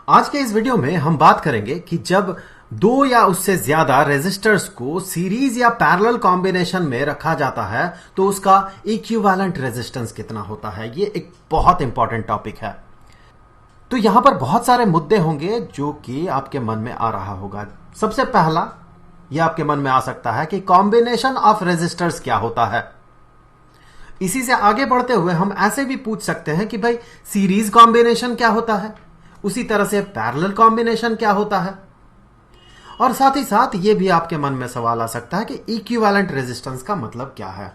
आज के इस वीडियो में हम बात करेंगे कि जब दो या उससे ज्यादा रेजिस्टर्स को सीरीज या पैरेलल कॉम्बिनेशन में रखा जाता है तो उसका इक्विवेलेंट रेजिस्टेंस कितना होता है। ये एक बहुत इंपॉर्टेंट टॉपिक है। तो यहां पर बहुत सारे मुद्दे होंगे जो कि आपके मन में आ रहा होगा। सबसे पहला यह आपके मन में आ सकता है कि कॉम्बिनेशन ऑफ रेजिस्टर्स क्या होता है। इसी से आगे बढ़ते हुए हम ऐसे भी पूछ सकते हैं कि भाई सीरीज कॉम्बिनेशन क्या होता है, उसी तरह से पैरेलल कॉम्बिनेशन क्या होता है, और साथ ही साथ यह भी आपके मन में सवाल आ सकता है कि इक्विवेलेंट रेजिस्टेंस का मतलब क्या है।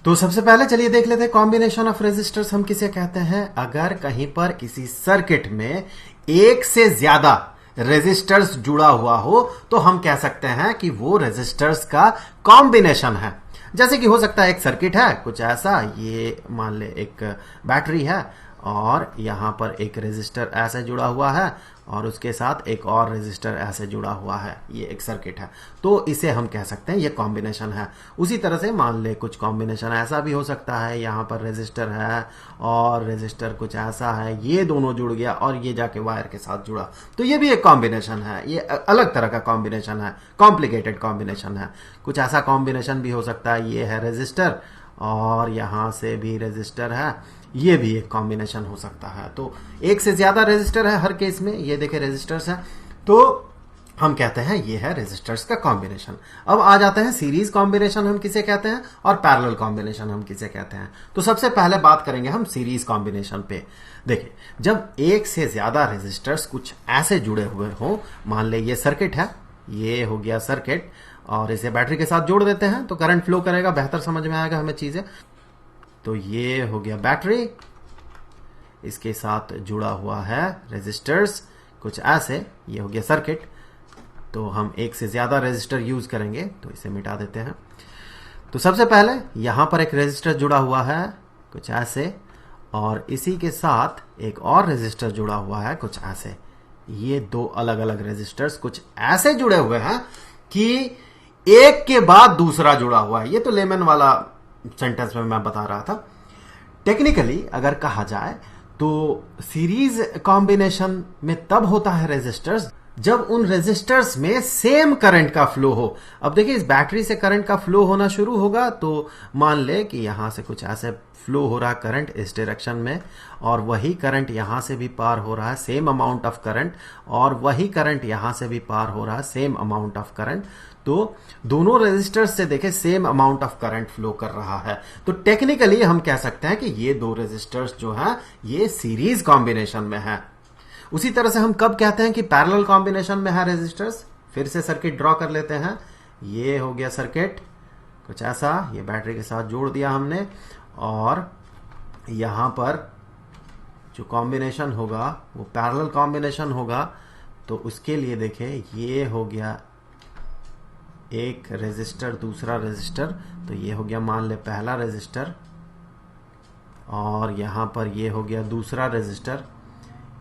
तो सबसे पहले चलिए देख लेते हैं कॉम्बिनेशन ऑफ रेजिस्टर्स हम किसे कहते हैं। अगर कहीं पर किसी सर्किट में एक से ज्यादा रेजिस्टर्स जुड़ा हुआ हो तो हम कह सकते हैं कि वो रेजिस्टर्स का कॉम्बिनेशन है। जैसे कि हो सकता है एक सर्किट है कुछ ऐसा, ये मान ले एक बैटरी है और यहां पर एक रेजिस्टर ऐसे जुड़ा हुआ है और उसके साथ एक और रेजिस्टर ऐसे जुड़ा हुआ है, ये एक सर्किट है, तो इसे हम कह सकते हैं ये कॉम्बिनेशन है। उसी तरह से मान ले कुछ कॉम्बिनेशन ऐसा भी हो सकता है, यहां पर रेजिस्टर है और रेजिस्टर कुछ ऐसा है, ये दोनों जुड़ गया और ये जाके वायर के साथ जुड़ा, तो ये भी एक कॉम्बिनेशन है। ये अलग तरह का कॉम्बिनेशन है, कॉम्प्लिकेटेड कॉम्बिनेशन है। कुछ ऐसा कॉम्बिनेशन भी हो सकता है, ये है रेजिस्टर और यहां से भी रेजिस्टर है, ये भी एक कॉम्बिनेशन हो सकता है। तो एक से ज्यादा रेजिस्टर है हर केस में, ये देखे रेजिस्टर्स है, तो हम कहते हैं ये है रेजिस्टर्स का कॉम्बिनेशन। अब आ जाते हैं सीरीज कॉम्बिनेशन हम किसे कहते हैं और पैरेलल कॉम्बिनेशन हम किसे कहते हैं। तो सबसे पहले बात करेंगे हम सीरीज कॉम्बिनेशन पे। देखिए, जब एक से ज्यादा रेजिस्टर्स कुछ ऐसे जुड़े हुए हो, मान ले ये सर्किट है, ये हो गया सर्किट और इसे बैटरी के साथ जोड़ देते हैं तो करंट फ्लो करेगा, बेहतर समझ में आएगा हमें चीजें। तो ये हो गया बैटरी, इसके साथ जुड़ा हुआ है रेजिस्टर्स कुछ ऐसे, ये हो गया सर्किट। तो हम एक से ज्यादा रेजिस्टर यूज करेंगे तो इसे मिटा देते हैं। तो सबसे पहले यहां पर एक रेजिस्टर जुड़ा हुआ है कुछ ऐसे और इसी के साथ एक और रेजिस्टर जुड़ा हुआ है कुछ ऐसे। ये दो अलग अलग रेजिस्टर्स कुछ ऐसे जुड़े हुए हैं कि एक के बाद दूसरा जुड़ा हुआ है। ये तो लेमन वाला सेंटेंस में मैं बता रहा था। टेक्निकली अगर कहा जाए तो सीरीज कॉम्बिनेशन में तब होता है रेजिस्टर्स जब उन रेजिस्टर्स में सेम करंट का फ्लो हो। अब देखिए, इस बैटरी से करंट का फ्लो होना शुरू होगा तो मान ले कि यहां से कुछ ऐसे फ्लो हो रहा करंट इस डायरेक्शन में और वही करंट यहां से भी पार हो रहा है, सेम अमाउंट ऑफ करंट, और वही करंट यहां से भी पार हो रहा है, सेम अमाउंट ऑफ करंट। तो दोनों रेजिस्टर्स से देखे same amount of current flow कर रहा है। तो टेक्निकली हम कह सकते हैं कि ये दो रेजिस्टर्स जो हैं ये सीरीज कॉम्बिनेशन में है। उसी तरह से हम कब कहते हैं कि पैरेलल कॉम्बिनेशन में है रेजिस्टर्स। फिर से सर्किट ड्रॉ कर लेते हैं। ये हो गया सर्किट कुछ ऐसा, ये बैटरी के साथ जोड़ दिया हमने और यहां पर जो कॉम्बिनेशन होगा वो पैरेलल कॉम्बिनेशन होगा। तो उसके लिए देखें, ये हो गया एक रेजिस्टर दूसरा रेजिस्टर, तो ये हो गया मान ले पहला रेजिस्टर और यहां पर ये हो गया दूसरा रेजिस्टर।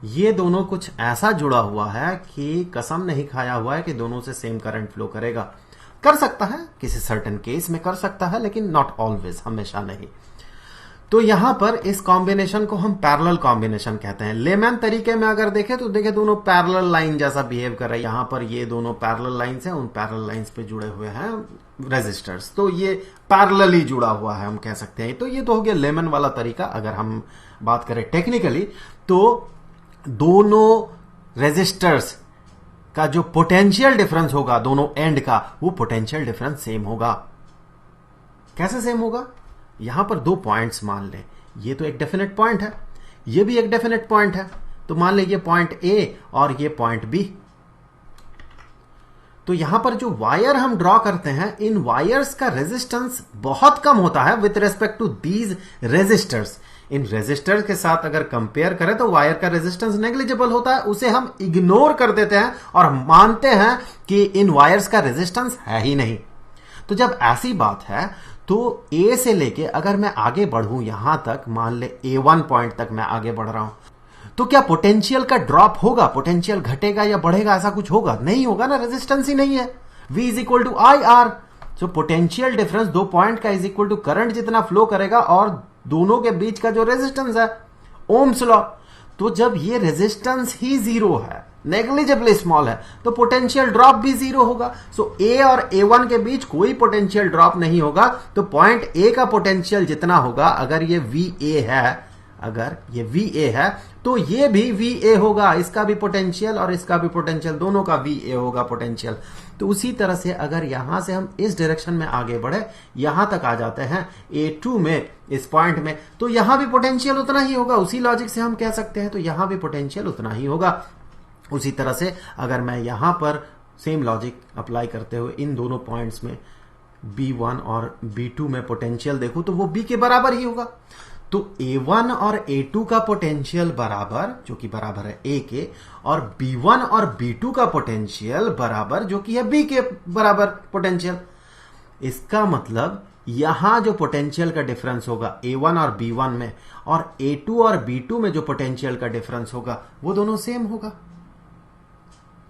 ये दोनों कुछ ऐसा जुड़ा हुआ है कि कसम नहीं खाया हुआ है कि दोनों से सेम करंट फ्लो करेगा। कर सकता है किसी सर्टेन केस में कर सकता है, लेकिन नॉट ऑलवेज, हमेशा नहीं। तो यहां पर इस कॉम्बिनेशन को हम पैरेलल कॉम्बिनेशन कहते हैं। लेमैन तरीके में अगर देखें तो देखें दोनों पैरेलल लाइन जैसा बिहेव कर रहे हैं। यहां पर ये दोनों पैरेलल लाइंस हैं, उन पैरेलल लाइंस पे जुड़े हुए हैं रेजिस्टर्स, तो ये पैरेलली जुड़ा हुआ है हम कह सकते हैं। तो ये तो हो गया लेमन वाला तरीका। अगर हम बात करें टेक्निकली तो दोनों रेजिस्टर्स का जो पोटेंशियल डिफरेंस होगा दोनों एंड का, वो पोटेंशियल डिफरेंस सेम होगा। कैसे सेम होगा? यहां पर दो पॉइंट्स मान लें, ये तो एक डेफिनेट पॉइंट है, ये भी एक डेफिनेट पॉइंट है। तो मान लें ये पॉइंट ए और ये पॉइंट बी। तो यहां पर जो वायर हम ड्रॉ करते हैं, इन वायर्स का रेजिस्टेंस बहुत कम होता है with respect to these resistors. इन रेजिस्टर्स के साथ अगर कंपेयर करें तो वायर का रेजिस्टेंस नेग्लिजिबल होता है, उसे हम इग्नोर कर देते हैं और मानते हैं कि इन वायर्स का रेजिस्टेंस है ही नहीं। तो जब ऐसी बात है तो ए से लेके अगर मैं आगे बढ़ूं यहां तक, मान ले A1 पॉइंट तक मैं आगे बढ़ रहा हूं, तो क्या पोटेंशियल का ड्रॉप होगा? पोटेंशियल घटेगा या बढ़ेगा? ऐसा कुछ होगा? नहीं होगा ना, रेजिस्टेंस ही नहीं है। V is equal to IR। So potential difference दो पॉइंट का इज इक्वल टू करंट जितना फ्लो करेगा और दोनों के बीच का जो रेजिस्टेंस है, ओम्स लॉ। तो जब ये रेजिस्टेंस ही जीरो है, नेग्लिजिबल स्मॉल है, तो पोटेंशियल ड्रॉप भी जीरो होगा। सो ए और A1 के बीच कोई पोटेंशियल ड्रॉप नहीं होगा। तो पॉइंट ए का पोटेंशियल जितना होगा, अगर ये VA है, अगर ये VA है तो ये भी VA होगा, इसका भी पोटेंशियल और इसका भी पोटेंशियल, दोनों का VA होगा पोटेंशियल। तो उसी तरह से अगर यहां से हम इस डायरेक्शन में आगे बढ़े, यहां तक आ जाते हैं A2 में, इस पॉइंट में, तो यहां भी पोटेंशियल उतना ही होगा। उसी लॉजिक से हम कह सकते हैं तो यहां भी पोटेंशियल उतना ही होगा। उसी तरह से अगर मैं यहां पर सेम लॉजिक अप्लाई करते हुए इन दोनों पॉइंट्स में B1 और B2 में पोटेंशियल देखूं तो वो B के बराबर ही होगा। तो A1 और A2 का पोटेंशियल बराबर, जो कि बराबर है A के, और B1 और B2 का पोटेंशियल बराबर, जो कि है B के बराबर पोटेंशियल। इसका मतलब यहां जो पोटेंशियल का डिफरेंस होगा A1 और B1 में, और A2 और B2 में जो पोटेंशियल का डिफरेंस होगा, वो दोनों सेम होगा।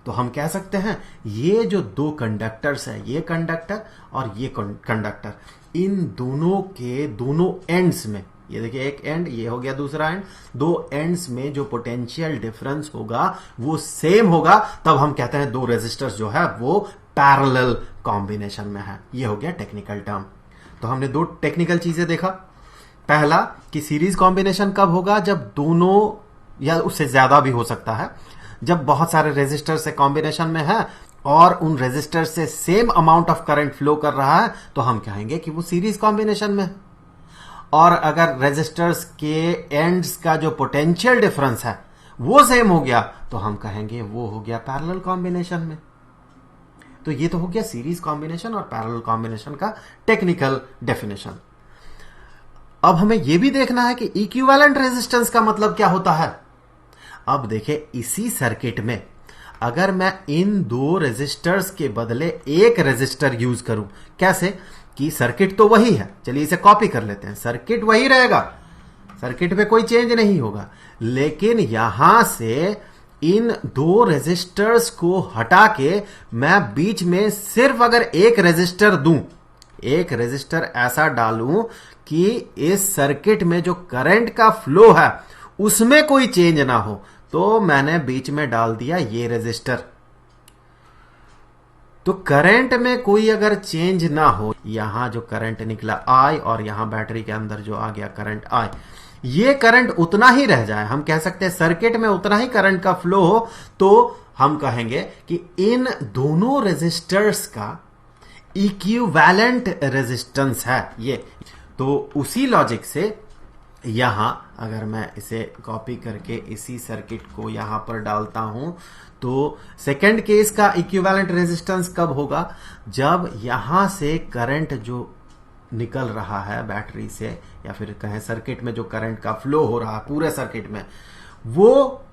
तो हम कह सकते हैं ये जो दो कंडक्टर्स है, ये कंडक्टर और ये कंडक्टर, इन दोनों के दोनों एंड्स में, ये देखिए एक एंड, ये हो गया दूसरा एंड, दो एंड्स में जो पोटेंशियल डिफरेंस होगा वो सेम होगा। तब हम कहते हैं दो रेजिस्टर्स जो है वो पैरेलल कॉम्बिनेशन में है। ये हो गया टेक्निकल टर्म। तो हमने दो टेक्निकल चीजें देखा। पहला कि सीरीज कॉम्बिनेशन कब होगा, जब दोनों या उससे ज्यादा भी हो सकता है, जब बहुत सारे रेजिस्टर से कॉम्बिनेशन में है और उन रेजिस्टर से same amount of current flow कर रहा है, तो हम कहेंगे कि वो सीरीज कॉम्बिनेशन में है। और अगर रेजिस्टर्स के एंड्स का जो पोटेंशियल डिफरेंस है वो सेम हो गया, तो हम कहेंगे वो हो गया पैरेलल कॉम्बिनेशन में। तो ये तो हो गया सीरीज कॉम्बिनेशन और पैरेलल कॉम्बिनेशन का टेक्निकल डेफिनेशन। अब हमें यह भी देखना है कि इक्विवेलेंट रेजिस्टेंस का मतलब क्या होता है। अब देखिए, इसी सर्किट में अगर मैं इन दो रेजिस्टर्स के बदले एक रेजिस्टर यूज करूं, कैसे कि सर्किट तो वही है, चलिए इसे कॉपी कर लेते हैं, सर्किट वही रहेगा, सर्किट में कोई चेंज नहीं होगा, लेकिन यहां से इन दो रेजिस्टर्स को हटा के मैं बीच में सिर्फ अगर एक रेजिस्टर दूं, एक रेजिस्टर ऐसा डालूं कि इस सर्किट में जो करंट का फ्लो है उसमें कोई चेंज ना हो, तो मैंने बीच में डाल दिया ये रेजिस्टर। तो करंट में कोई अगर चेंज ना हो, यहां जो करंट निकला I और यहां बैटरी के अंदर जो आ गया करंट I, ये करंट उतना ही रह जाए, हम कह सकते हैं सर्किट में उतना ही करंट का फ्लो हो, तो हम कहेंगे कि इन दोनों रेजिस्टर्स का इक्विवेलेंट रेजिस्टेंस है ये। तो उसी लॉजिक से यहां अगर मैं इसे कॉपी करके इसी सर्किट को यहां पर डालता हूं, तो सेकंड केस का इक्विवेलेंट रेजिस्टेंस कब होगा, जब यहां से करंट जो निकल रहा है बैटरी से, या फिर कहें सर्किट में जो करंट का फ्लो हो रहा है पूरे सर्किट में, वो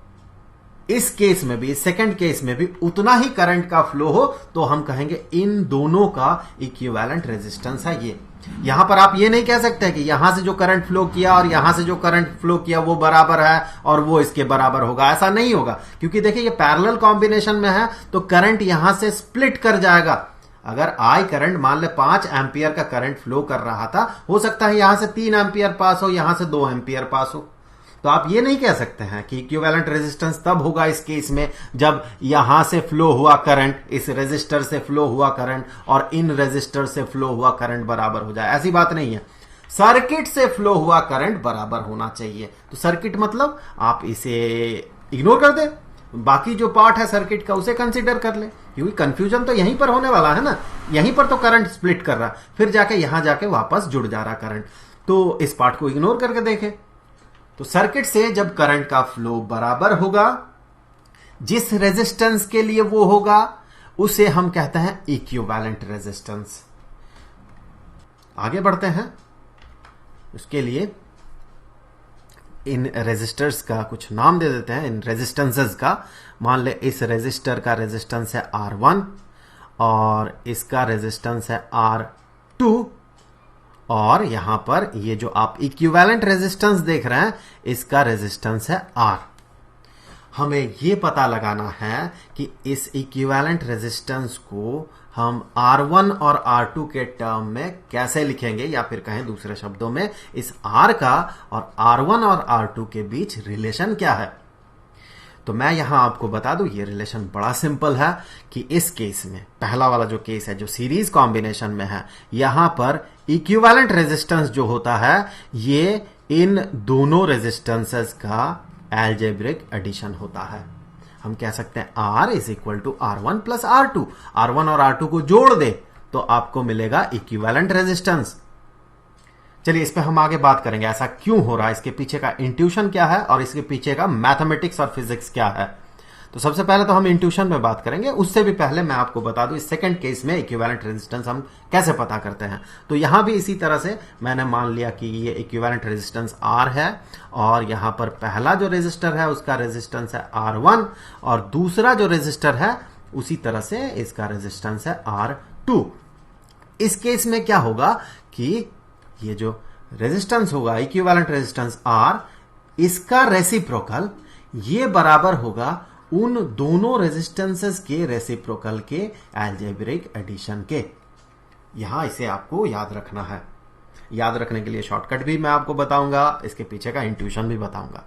इस केस में भी, सेकंड केस में भी उतना ही करंट का फ्लो हो, तो हम कहेंगे इन दोनों का इक्विवेलेंट रेजिस्टेंस है ये। यहां पर आप ये नहीं कह सकते कि यहां से जो करंट फ्लो किया और यहां से जो करंट फ्लो किया वो बराबर है और वो इसके बराबर होगा, ऐसा नहीं होगा, क्योंकि देखिए ये पैरेलल कॉम्बिनेशन में है, तो करंट यहां से स्प्लिट कर जाएगा। अगर I करंट मान ले 5 एम्पियर का करंट फ्लो कर रहा था, हो सकता है यहां से 3 एम्पियर पास हो, यहां से 2 एम्पियर पास हो। तो आप ये नहीं कह सकते हैं कि इक्विवेलेंट रेजिस्टेंस तब होगा इस केस में जब यहां से फ्लो हुआ करंट, इस रेजिस्टर से फ्लो हुआ करंट और इन रेजिस्टर से फ्लो हुआ करंट बराबर हो जाए, ऐसी बात नहीं है। सर्किट से फ्लो हुआ करंट बराबर होना चाहिए। तो सर्किट मतलब आप इसे इग्नोर कर दे, बाकी जो पार्ट है सर्किट का उसे कंसीडर कर ले, क्योंकि कंफ्यूजन तो यहीं पर होने वाला है ना, यहीं पर तो करंट स्प्लिट कर रहा, फिर जाके यहां जाके वापस जुड़ जा रहा करंट। तो इस पार्ट को इग्नोर करके देखें, तो सर्किट से जब करंट का फ्लो बराबर होगा, जिस रेजिस्टेंस के लिए वो होगा उसे हम कहते हैं इक्विवेलेंट रेजिस्टेंस। आगे बढ़ते हैं, उसके लिए इन रेजिस्टर्स का कुछ नाम दे देते हैं, इन रेजिस्टेंसेस का। मान ले इस रेजिस्टर का रेजिस्टेंस है R1 और इसका रेजिस्टेंस है R2, और यहां पर ये जो आप इक्विवेलेंट रेजिस्टेंस देख रहे हैं इसका रेजिस्टेंस है R। हमें ये पता लगाना है कि इस इक्विवेलेंट रेजिस्टेंस को हम R1 और R2 के टर्म में कैसे लिखेंगे, या फिर कहें दूसरे शब्दों में इस R का और R1 और R2 के बीच रिलेशन क्या है। तो मैं यहां आपको बता दूं ये रिलेशन बड़ा सिंपल है कि इस केस में पहला वाला जो केस है जो सीरीज कॉम्बिनेशन में है, यहां पर इक्विवेलेंट रेजिस्टेंस जो होता है ये इन दोनों रेजिस्टेंसेस का एल्जेब्रिक एडिशन होता है। हम कह सकते हैं R is equal to R1 plus R2। R1 और R2 को जोड़ दे तो आपको मिलेगा इक्विवेलेंट रेजिस्टेंस। चलिए इस पे हम आगे बात करेंगे ऐसा क्यों हो रहा है, इसके पीछे का इंट्यूशन क्या है और इसके पीछे का मैथमेटिक्स और फिजिक्स क्या है। तो सबसे पहले तो हम इंट्यूशन में बात करेंगे, उससे भी पहले मैं आपको बता दूं इस सेकंड केस में इक्विवेलेंट रेजिस्टेंस हम कैसे पता करते हैं। तो यहां भी इसी तरह से मैंने मान लिया कि ये इक्विवेलेंट रेजिस्टेंस R है और यहां पर पहला जो रेजिस्टर है उसका रेजिस्टेंस है R1 और दूसरा जो रेजिस्टर है उसी तरह से इसका रेजिस्टेंस है R2। इस केस में क्या होगा कि ये जो रेजिस्टेंस होगा इक्विवेलेंट रेजिस्टेंस R, इसका रेसिप्रोकल ये बराबर होगा उन दोनों रेजिस्टेंसेस के रेसिप्रोकल के एल्जेब्रिक एडिशन के। यहां इसे आपको याद रखना है। याद रखने के लिए शॉर्टकट भी मैं आपको बताऊंगा, इसके पीछे का इंट्यूशन भी बताऊंगा।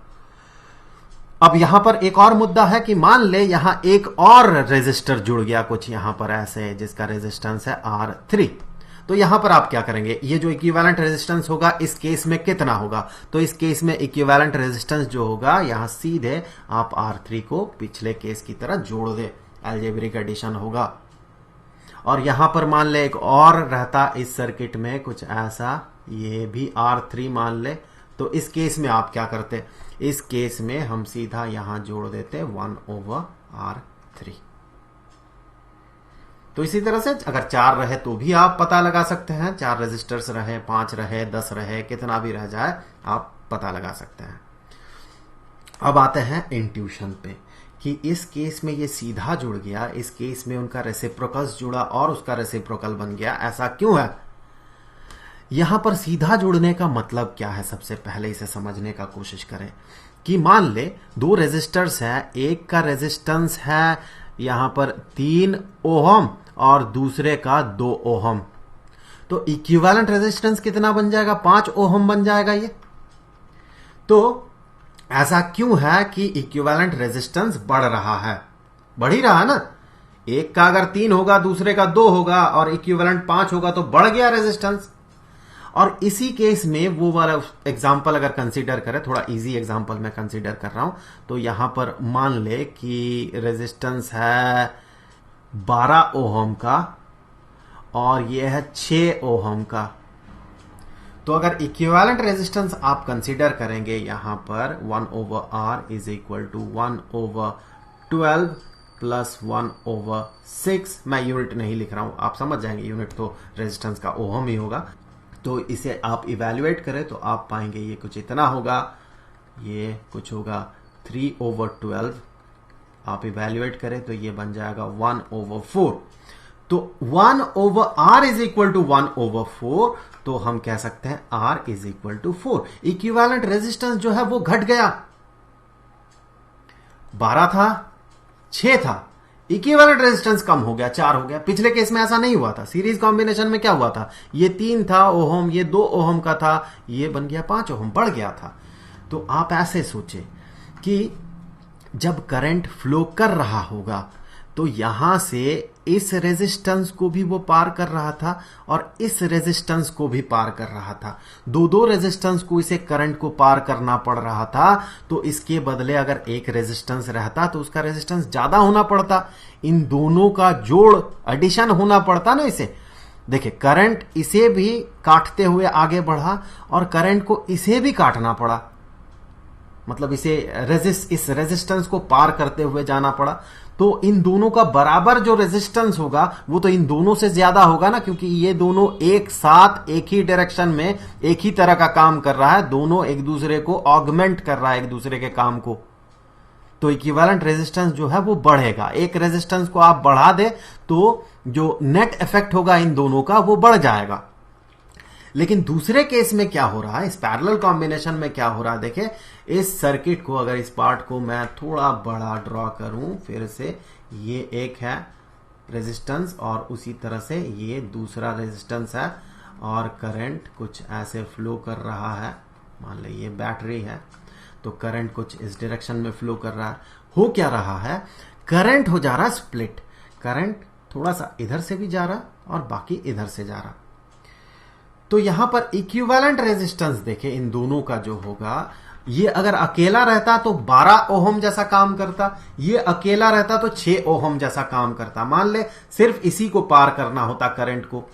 अब यहां पर एक और मुद्दा है कि मान ले यहां एक और रेजिस्टर जुड़ गया कुछ यहां पर ऐसे जिसका रेजिस्टेंस है R3। तो यहां पर आप क्या करेंगे, ये जो इक्विवेलेंट रेजिस्टेंस होगा इस केस में कितना होगा, तो इस केस में इक्विवेलेंट रेजिस्टेंस जो होगा यहां सीधे आप R3 को पिछले केस की तरह जोड़ दे, एल्जेब्रिक एडिशन होगा। और यहां पर मान ले एक और रहता इस सर्किट में कुछ ऐसा, ये भी R3 मान ले, तो इस केस में आप क्या करते, इस केस में हम सीधा यहां जोड़ देते 1/R3। तो इसी तरह से अगर 4 रहे तो भी आप पता लगा सकते हैं, 4 रेजिस्टर्स रहे, 5 रहे, 10 रहे, कितना भी रह जाए आप पता लगा सकते हैं। अब आते हैं इंट्यूशन पे कि इस केस में ये सीधा जुड़ गया, इस केस में उनका रेसिप्रोकल्स जुड़ा और उसका रेसिप्रोकल बन गया, ऐसा क्यों है। यहां पर सीधा जुड़ने का मतलब क्या है, सबसे पहले इसे समझने का कोशिश करें कि मान ले 2 रेजिस्टर्स हैं, एक का रेजिस्टेंस है यहां पर 3 ओहम और दूसरे का 2 ओहम, तो इक्विवेलेंट रेजिस्टेंस कितना बन जाएगा, 5 ओहम बन जाएगा ये। तो ऐसा क्यों है कि इक्विवेलेंट रेजिस्टेंस बढ़ रहा है, बढ़ ही रहा है ना। एक का अगर 3 होगा दूसरे का 2 होगा और इक्विवेलेंट 5 होगा तो बढ़ गया रेजिस्टेंस। और इसी केस में वो वाला एग्जांपल अगर कंसीडर करें, थोड़ा इजी एग्जांपल मैं कंसीडर कर रहा हूं, तो यहां पर मान ले कि रेजिस्टेंस है 12 ओहम का और ये है 6 ओहम का। तो अगर इक्विवेलेंट रेजिस्टेंस आप कंसीडर करेंगे यहां पर 1/R is equal to 1/12 plus 1/6, मैं यूनिट नहीं लिख रहा हूं, आप समझ जाएंगे, यूनिट तो रेजिस्टेंस का ओहम ही होगा। तो इसे आप इवैल्यूएट करें तो आप पाएंगे ये कुछ इतना होगा, ये कुछ होगा 3/12, आप इवैल्यूएट करें तो ये बन जाएगा 1/4। तो 1/R इज इक्वल टू 1/4, तो हम कह सकते हैं R is equal to 4। Equivalent resistance जो है वो घट गया, 12 था 6 था, इक्विवेलेंट रेजिस्टेंस कम हो गया, 4 हो गया। पिछले केस में ऐसा नहीं हुआ था, सीरीज कॉम्बिनेशन में क्या हुआ था, ये 3 था ओहम, ये 2 ओहम का था, ये बन गया 5 ओहम, बढ़ गया था। तो आप ऐसे सोचे कि जब करंट फ्लो कर रहा होगा तो यहां से इस रेजिस्टेंस को भी वो पार कर रहा था और इस रेजिस्टेंस को भी पार कर रहा था, दो रेजिस्टेंस को इसे करंट को पार करना पड़ रहा था। तो इसके बदले अगर एक रेजिस्टेंस रहता तो उसका रेजिस्टेंस ज्यादा होना पड़ता, इन दोनों का जोड़ एडिशन होना पड़ता ना इसे। देखिए करंट इसे भी काटते हुए आगे बढ़ा और करंट को इसे भी काटना पड़ा, मतलब इसे इस रेजिस्टेंस को पार करते हुए जाना पड़ा। तो इन दोनों का बराबर जो रेजिस्टेंस होगा वो तो इन दोनों से ज्यादा होगा ना, क्योंकि ये दोनों एक साथ एक ही डायरेक्शन में एक ही तरह का काम कर रहा है, दोनों एक दूसरे को ऑगमेंट कर रहा है एक दूसरे के काम को। तो इक्विवेलेंट रेजिस्टेंस जो है वो बढ़ेगा, एक रेजिस्टेंस को आप बढ़ा दे तो जो नेट इफेक्ट होगा इन दोनों का वो बढ़ जाएगा। लेकिन दूसरे केस में क्या हो रहा है, इस पैरेलल कॉम्बिनेशन में क्या हो रहा है, देखिए इस सर्किट को अगर इस पार्ट को मैं थोड़ा बड़ा ड्रॉ करूं फिर से, ये एक है रेजिस्टेंस और उसी तरह से ये दूसरा रेजिस्टेंस है और करंट कुछ ऐसे फ्लो कर रहा है, मान लीजिए ये बैटरी है। तो करंट कुछ इस डायरेक्शन में फ्लो कर रहा है। हो क्या रहा है, करंट हो जा रहा है स्प्लिट, करंट थोड़ा सा इधर से भी जा रहा और बाकी इधर से जा रहा। तो यहां पर इक्विवेलेंट रेजिस्टेंस देखें इन दोनों का जो होगा, ये अगर अकेला रहता तो 12 ओहम जैसा काम करता, ये अकेला रहता तो 6 ओहम जैसा काम करता। मान ले सिर्फ इसी को पार करना होता करंट को,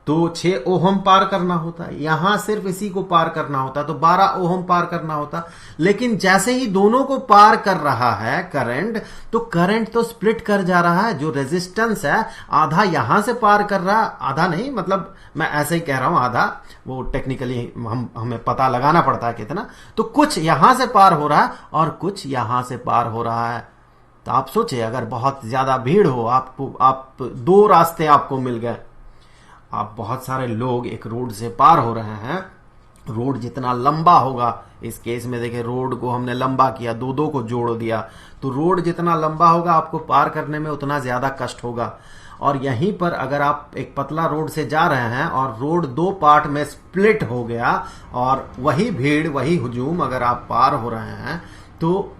तो 6 ओहम पार करना होता, यहां सिर्फ इसी को पार करना होता तो 12 ओहम पार करना होता। लेकिन जैसे ही दोनों को पार कर रहा है करंट, तो करंट तो स्प्लिट कर जा रहा है। जो रेजिस्टेंस है आधा यहां से पार कर रहा, आधा नहीं, मतलब मैं ऐसे ही कह रहा हूं आधा, वो टेक्निकली हमें पता लगाना पड़ता है कितना। तो कुछ यहां से पार हो रहा है और कुछ यहां से पार हो रहा है। तो आप सोचिए अगर बहुत ज्यादा भीड़ हो, आप 2 रास्ते आपको मिल गए, आप बहुत सारे लोग एक रोड से पार हो रहे हैं, रोड जितना लंबा होगा, इस केस में देखिए रोड को हमने लंबा किया, दो को जोड़ दिया, तो रोड जितना लंबा होगा आपको पार करने में उतना ज्यादा कष्ट होगा। और यहीं पर अगर आप एक पतला रोड से जा रहे हैं और रोड 2 पार्ट में स्प्लिट हो गया और वही भीड़ वही हुजूम अगर आप पार हो रहे हैं, तो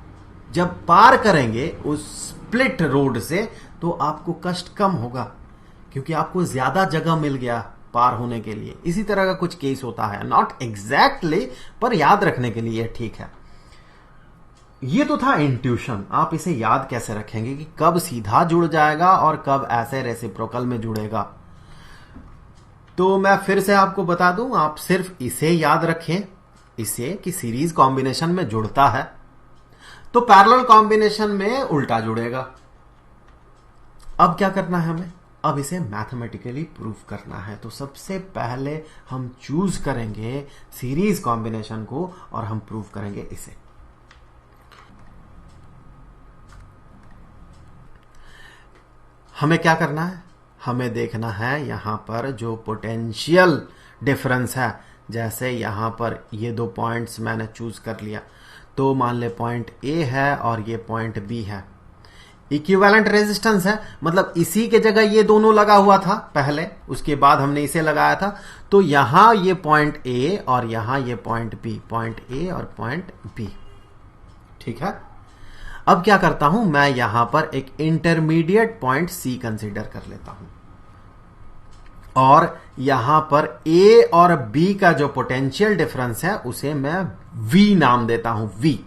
जब पार करेंगे उस स्प्लिट रोड से तो आपको कष्ट कम होगा, क्योंकि आपको ज्यादा जगह मिल गया पार होने के लिए। इसी तरह का कुछ केस होता है, नॉट एग्जैक्टली पर याद रखने के लिए ठीक है। ये तो था इंट्यूशन। आप इसे याद कैसे रखेंगे कि कब सीधा जुड़ जाएगा और कब ऐसे रेसिप्रोकल में जुड़ेगा। तो मैं फिर से आपको बता दूं, आप सिर्फ इसे याद रखें, इसे कि सीरीज कॉम्बिनेशन में जुड़ता है तो पैरेलल कॉम्बिनेशन में उल्टा जुड़ेगा। अब क्या करना है हमें, अब इसे मैथमेटिकली प्रूफ करना है। तो सबसे पहले हम चूज करेंगे सीरीज कॉम्बिनेशन को और हम प्रूफ करेंगे इसे। हमें क्या करना है, हमें देखना है यहां पर जो पोटेंशियल डिफरेंस है। जैसे यहां पर ये 2 पॉइंट्स मैंने चूज कर लिया, तो मान ले पॉइंट ए है और ये पॉइंट बी है। इक्विवेलेंट रेजिस्टेंस है, मतलब इसी के जगह ये दोनों लगा हुआ था पहले, उसके बाद हमने इसे लगाया था। तो यहां ये पॉइंट ए और यहां ये पॉइंट बी, पॉइंट ए और पॉइंट बी, ठीक है। अब क्या करता हूं, मैं यहां पर एक इंटरमीडिएट पॉइंट सी कंसीडर कर लेता हूं और यहां पर ए और बी का जो पोटेंशियल डिफरेंस है उसे मैं वी नाम देता हूं, वी।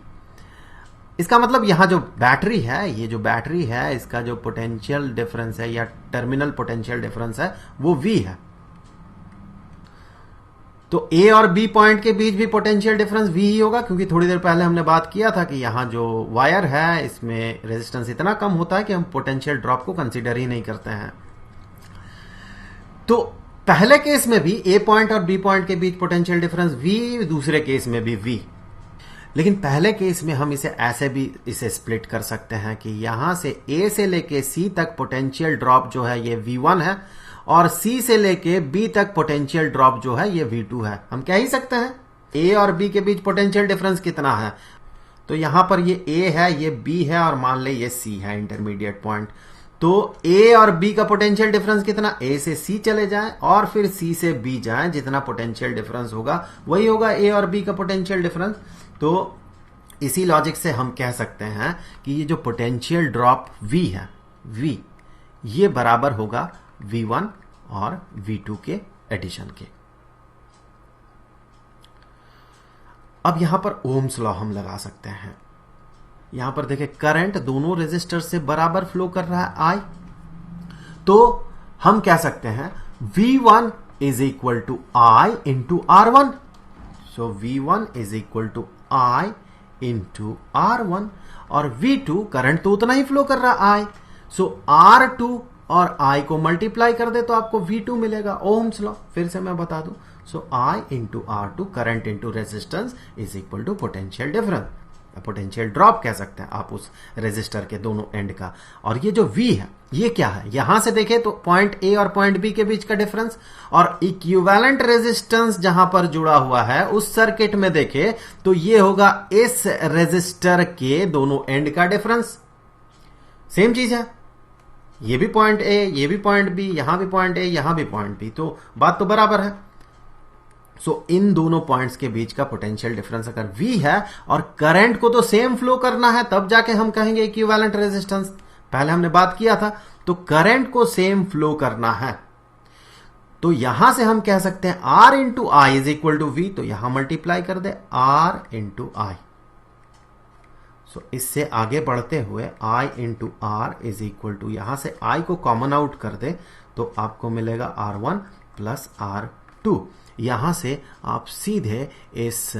इसका मतलब यहां जो बैटरी है, ये जो बैटरी है, इसका जो पोटेंशियल डिफरेंस है या टर्मिनल पोटेंशियल डिफरेंस है वो V है। तो A और B पॉइंट के बीच भी पोटेंशियल डिफरेंस V ही होगा, क्योंकि थोड़ी देर पहले हमने बात किया था कि यहां जो वायर है इसमें रेजिस्टेंस इतना कम होता है कि हम पोटेंशियल ड्रॉप को कंसीडर ही नहीं करते हैं। तो पहले केस में भी A पॉइंट और B पॉइंट के बीच पोटेंशियल डिफरेंस V, दूसरे केस में भी V। लेकिन पहले केस में हम इसे ऐसे भी इसे स्प्लिट कर सकते हैं कि यहां से A से लेके C तक पोटेंशियल ड्रॉप जो है ये V1 है और C से लेके B तक पोटेंशियल ड्रॉप जो है ये V2 है। हम कह ही सकते हैं A और B के बीच पोटेंशियल डिफरेंस कितना है। तो यहां पर ये A है, ये B है और मान ले ये C है इंटरमीडिएट पॉइंट। तो A और B का पोटेंशियल डिफरेंस कितना, A से C चले जाएं और फिर C से B जाएं, जितना पोटेंशियल डिफरेंस होगा वही होगा A और B का पोटेंशियल डिफरेंस। तो इसी लॉजिक से हम कह सकते हैं कि ये जो पोटेंशियल ड्रॉप V है, V ये बराबर होगा V1 और V2 के एडिशन के। अब यहां पर ओम्स लॉ हम लगा सकते हैं। यहां पर देखें करंट दोनों रेजिस्टर से बराबर फ्लो कर रहा है I, तो हम कह सकते हैं V1 is equal to I into R1। So V1 is equal to I into R1 और V2 करंट तो उतना ही फ्लो कर रहा I, सो R2 और I को मल्टीप्लाई कर दे तो आपको V2 मिलेगा। ओम्स लॉ फिर से मैं बता दूं, so I into R2 current into resistance is equal to potential difference, potential drop कह सकते हैं आप उस रेजिस्टर के दोनों एंड का। और ये जो V है ये क्या है, यहां से देखें तो पॉइंट A और पॉइंट B के बीच का डिफरेंस, और इक्विवेलेंट रेजिस्टेंस जहां पर जुड़ा हुआ है उस सर्किट में देखें तो ये होगा इस रेजिस्टर के दोनों एंड का डिफरेंस। सेम चीज है, ये भी पॉइंट A, ये भी पॉइंट B, यहां भी पॉइंट A, यहां भी पॉइंट B, तो बात तो बराबर है। सो इन दोनों पॉइंट्स के बीच का पोटेंशियल डिफरेंस अगर V है और करंट को तो सेम फ्लो करना है, तब जाके हम कहेंगे इक्विवेलेंट रेजिस्टेंस। पहले हमने बात किया था, तो करंट को सेम फ्लो करना है, तो यहां से हम कह सकते हैं R into I is equal to V, तो यहां मल्टीप्लाई कर दे R इंटू आई। सो इससे आगे बढ़ते हुए I into R is equal to, यहां से I को कॉमन आउट कर दे तो आपको मिलेगा R1 प्लस R2। यहां से आप सीधे इस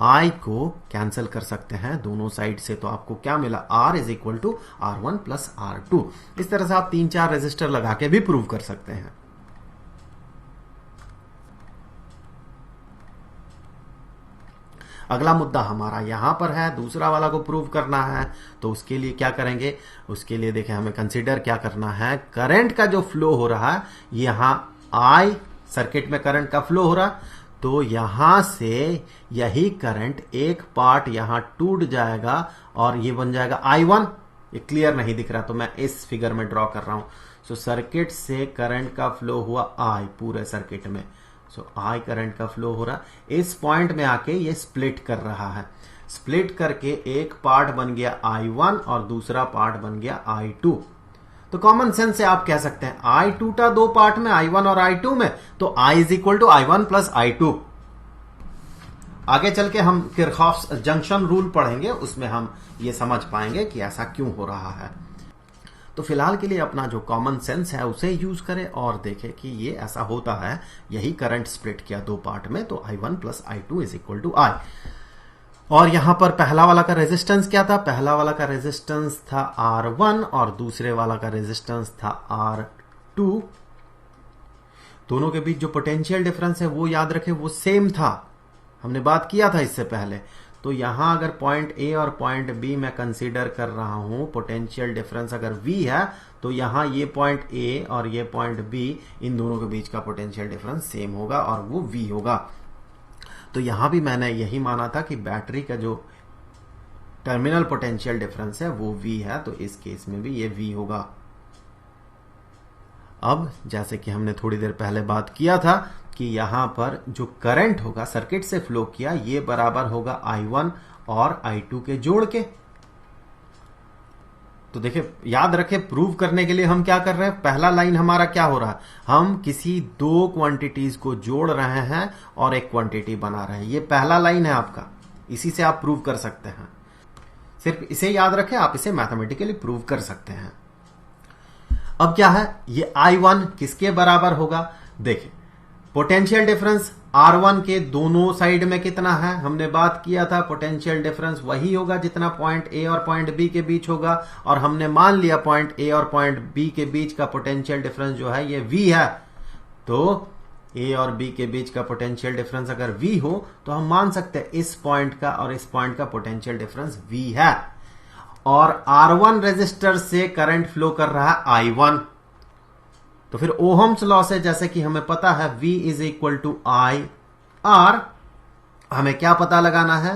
I को कैंसिल कर सकते हैं दोनों साइड से, तो आपको क्या मिला, R is equal to R1 plus R2। इस तरह से आप 3-4 रेजिस्टर लगा के भी प्रूव कर सकते हैं। अगला मुद्दा हमारा यहां पर है, दूसरा वाला को प्रूव करना है, तो उसके लिए क्या करेंगे, उसके लिए देखें हमें कंसीडर क्या करना है, करंट का जो फ्लो हो रहा है, यहां I सर्किट में करंट का फ्लो हो रहा, तो यहां से यही करंट एक पार्ट यहां टूट जाएगा और ये बन जाएगा I1। ये क्लियर नहीं दिख रहा तो मैं इस फिगर में ड्रॉ कर रहा हूं। सो सर्किट से करंट का फ्लो हुआ I पूरे सर्किट में, सो I करंट का फ्लो हो रहा, इस पॉइंट में आके ये स्प्लिट कर रहा है, स्प्लिट करके एक पार्ट बन गया I1 और दूसरा पार्ट बन गया I2। तो कॉमन सेंस से आप कह सकते हैं I टूटा दो पार्ट में, I1 और I2 में, तो I is equal to I1 plus I2। आगे चल के हम किरचॉफ्स जंक्शन रूल पढ़ेंगे, उसमें हम ये समझ पाएंगे कि ऐसा क्यों हो रहा है। तो फिलहाल के लिए अपना जो कॉमन सेंस है उसे यूज करें और देखें कि ये ऐसा होता है, यही करंट स्प्लिट किया दो पार्ट में, तो I1 plus I2 is equal to I। और यहां पर पहला वाला का रेजिस्टेंस क्या था, पहला वाला का रेजिस्टेंस था R1 और दूसरे वाला का रेजिस्टेंस था R2। दोनों के बीच जो पोटेंशियल डिफरेंस है वो याद रखें, वो सेम था, हमने बात किया था इससे पहले। तो यहां अगर पॉइंट ए और पॉइंट बी मैं कंसीडर कर रहा हूं, पोटेंशियल डिफरेंस अगर V है, तो यहां ये पॉइंट ए और ये पॉइंट बी, इन दोनों के बीच का पोटेंशियल डिफरेंस सेम होगा और वो V होगा। तो यहां भी मैंने यही माना था कि बैटरी का जो टर्मिनल पोटेंशियल डिफरेंस है वो V है, तो इस केस में भी ये V होगा। अब जैसे कि हमने थोड़ी देर पहले बात किया था कि यहां पर जो करंट होगा सर्किट से फ्लो किया, ये बराबर होगा I1 और I2 के जोड़ के। तो देखिए, याद रखें, प्रूव करने के लिए हम क्या कर रहे हैं, पहला लाइन हमारा क्या हो रहा है, हम किसी दो क्वांटिटीज को जोड़ रहे हैं और एक क्वांटिटी बना रहे हैं। ये पहला लाइन है आपका, इसी से आप प्रूव कर सकते हैं। सिर्फ इसे याद रखें, आप इसे मैथमेटिकली प्रूव कर सकते हैं। अब क्या है, ये I1 किसके बराबर होगा, देखिए पोटेंशियल डिफरेंस R1 के दोनों साइड में कितना है, हमने बात किया था पोटेंशियल डिफरेंस वही होगा जितना पॉइंट ए और पॉइंट बी के बीच होगा, और हमने मान लिया पॉइंट ए और पॉइंट बी के बीच का पोटेंशियल डिफरेंस जो है ये V है। तो ए और बी के बीच का पोटेंशियल डिफरेंस अगर V हो तो हम मान सकते हैं इस पॉइंट का और इस पॉइंट का पोटेंशियल डिफरेंस V है। और R1 रेजिस्टर से करंट फ्लो कर रहा है I1, तो फिर ओहम्स लॉ से जैसे कि हमें पता है V is equal to I R, हमें क्या पता लगाना है,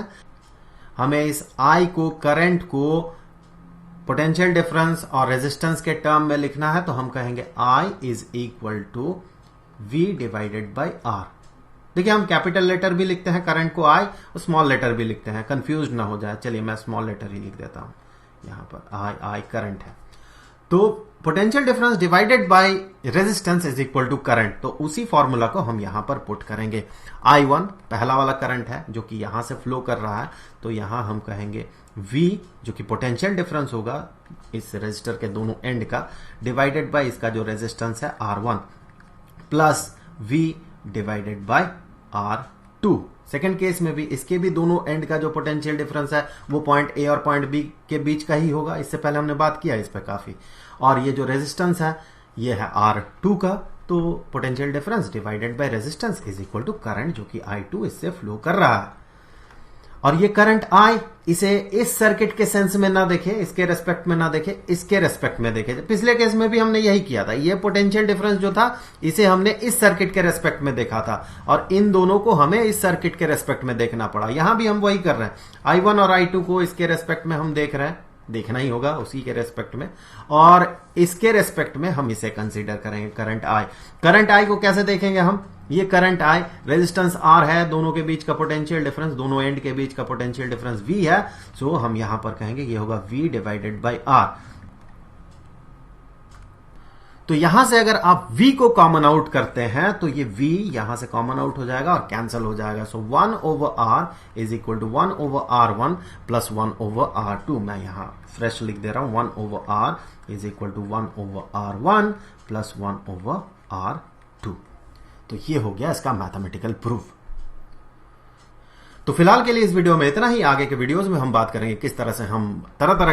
हमें इस I को, करंट को पोटेंशियल डिफरेंस और रेजिस्टेंस के टर्म में लिखना है, तो हम कहेंगे I is equal to V divided by R। देखिए, हम कैपिटल लेटर भी लिखते हैं करंट को I और स्मॉल लेटर भी लिखते हैं, कंफ्यूज ना हो जाए। चलिए मैं स्मॉल लेटर ही लिख देता हूं, यहां पर I करंट है, तो potential difference divided by resistance is equal to current. तो उसी फॉर्मूला को हम यहां पर पुट करेंगे। I1 पहला वाला करंट है जो कि यहां से फ्लो कर रहा है, तो यहां हम कहेंगे V जो कि पोटेंशियल डिफरेंस होगा इस रेजिस्टर के दोनों एंड का, डिवाइडेड बाय इसका जो रेजिस्टेंस है R1, plus V divided by R2। Second case में भी इसके भी दोनों एंड का जो पोटेंशियल डिफरेंस है वो पॉइंट ए और पॉइंट बी के बीच का ही होगा, इससे पहले हमने बात किया इस पे काफी। और ये जो रेजिस्टेंस है ये है R2 का, तो potential difference divided by resistance is equal to current जो कि I2 इससे फ्लो कर रहा है। और ये करंट I, इसे इस सर्किट के सेंस में ना देखे, इसके रेस्पेक्ट में ना देखे, इसके रेस्पेक्ट में देखे। पिछले केस में भी हमने यही किया था, ये पोटेंशियल डिफरेंस जो था इसे हमने इस सर्किट के रेस्पेक्ट में देखा था और इन दोनों को हमें इस सर्किट के रेस्पेक्ट में देखना पड़ा। यहां भी हम वही कर रहे हैं, I1 और I2 को इसके रेस्पेक्ट में हम देख रहे हैं, देखना ही होगा उसी के रेस्पेक्ट में, और इसके रेस्पेक्ट में हम इसे कंसीडर करेंगे करंट I। करंट I को कैसे देखेंगे हम, ये करंट आई, रेजिस्टेंस आर है, दोनों के बीच का पोटेंशियल डिफरेंस, दोनों एंड के बीच का पोटेंशियल डिफरेंस वी है। सो हम यहां पर कहेंगे ये होगा वी डिवाइडेड बाई आर। तो यहां से अगर आप v को कॉमन आउट करते हैं तो ये v यहां से कॉमन आउट हो जाएगा और कैंसिल हो जाएगा। So 1 over r is equal to 1 over r1 plus 1 over r2। मैं यहां फ्रेश लिख दे रहा हूं 1 over r is equal to 1 over r1 plus 1 over r2। तो ये हो गया इसका मैथमेटिकल प्रूफ। तो फिलहाल के लिए इस वीडियो में इतना ही। आगे के वीडियोस में हम बात करेंगे किस तरह से हम तरह तरह